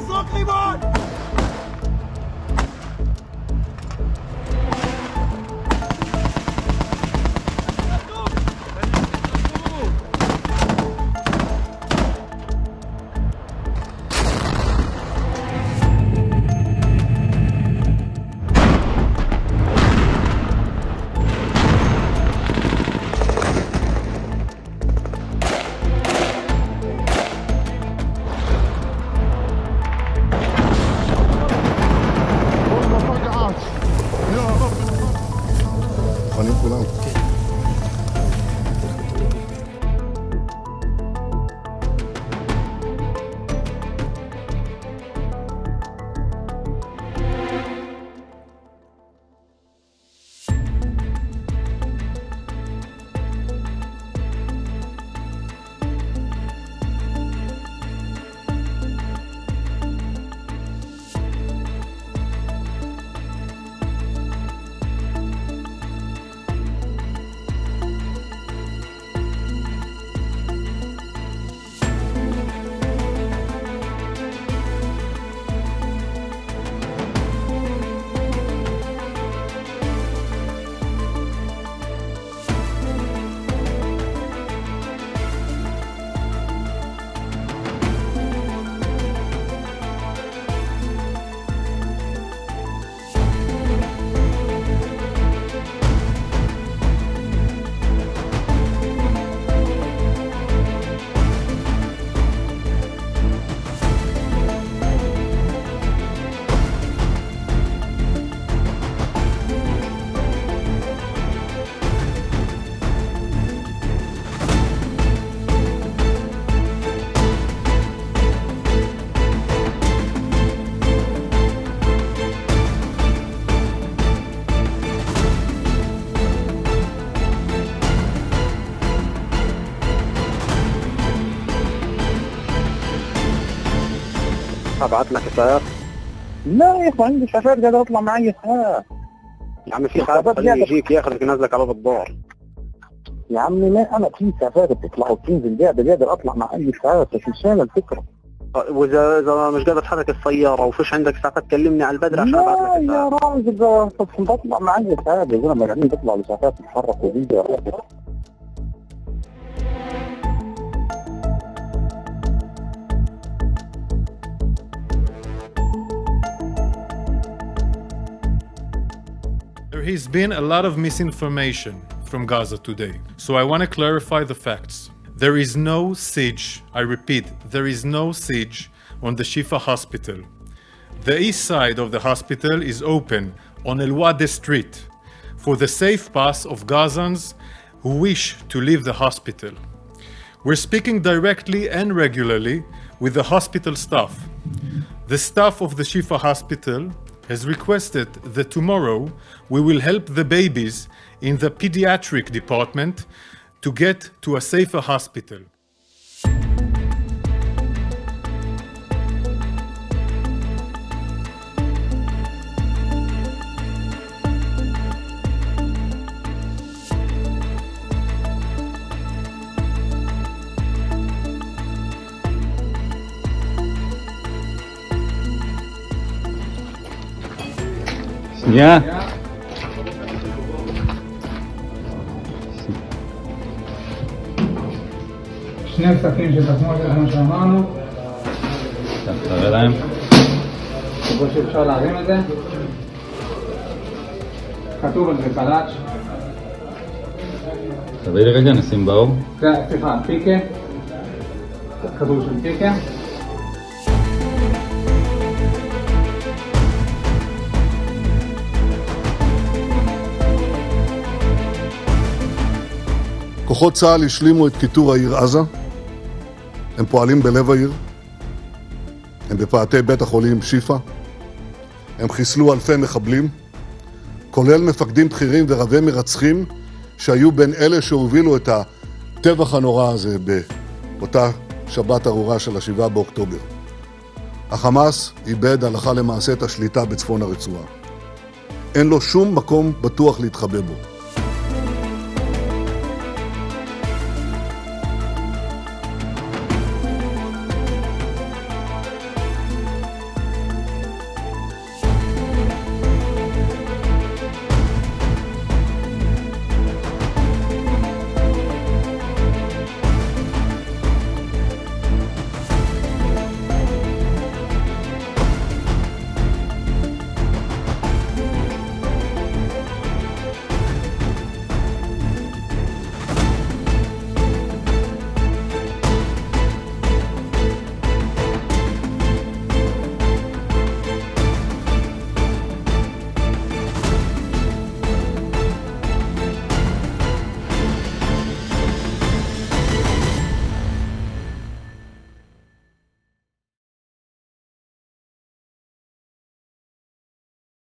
תזרוק רימון! ابعت لك اسعاف؟ لا يا اخوان عندي شافات قاعد اطلع معي اسعاف. يا عم في حد خليه يجيك ياخذك ينزلك على الدار. يا عمي ما انا في مسافات بتطلع وبتنزل قادر اطلع مع اي اسعاف، بس مش انا الفكره. واذا مش قادر تحرك السياره وفيش عندك اسعافات كلمني على البدر عشان ابعت لك اسعاف. يا راجل بطلع معي اسعاف يا زلمه، قاعدين بيطلعوا الاسعافات تتحرك وبيجي. There has been a lot of misinformation from Gaza today, so I want to clarify the facts. There is no siege, I repeat, there is no siege on the Shifa hospital. The east side of the hospital is open on Al-Wadi Street for the safe pass of Gazans who wish to leave the hospital. We're speaking directly and regularly with the hospital staff. The staff of the Shifa hospital has requested that tomorrow we will help the babies in the pediatric department to get to a safer hospital. Yeah. שני כספים שתחמור את מה שאמרנו. תראה להם. כמו שאפשר להרים את זה. כתוב על זה קלאץ'. תביא לי רגע, נשים באור. סליחה, פיקה. כדור של פיקה. כוחות צה"ל השלימו את כיתור העיר עזה. הם פועלים בלב העיר. הם בפאתי בית החולים שיפה. הם חיסלו אלפי מחבלים, כולל מפקדים בכירים ורבי מרצחים שהיו בין אלה שהובילו את הטבח הנורא הזה באותה שבת ארורה של ה-7 באוקטובר. החמאס איבד הלכה למעשה את השליטה בצפון הרצועה. אין לו שום מקום בטוח להתחבא בו.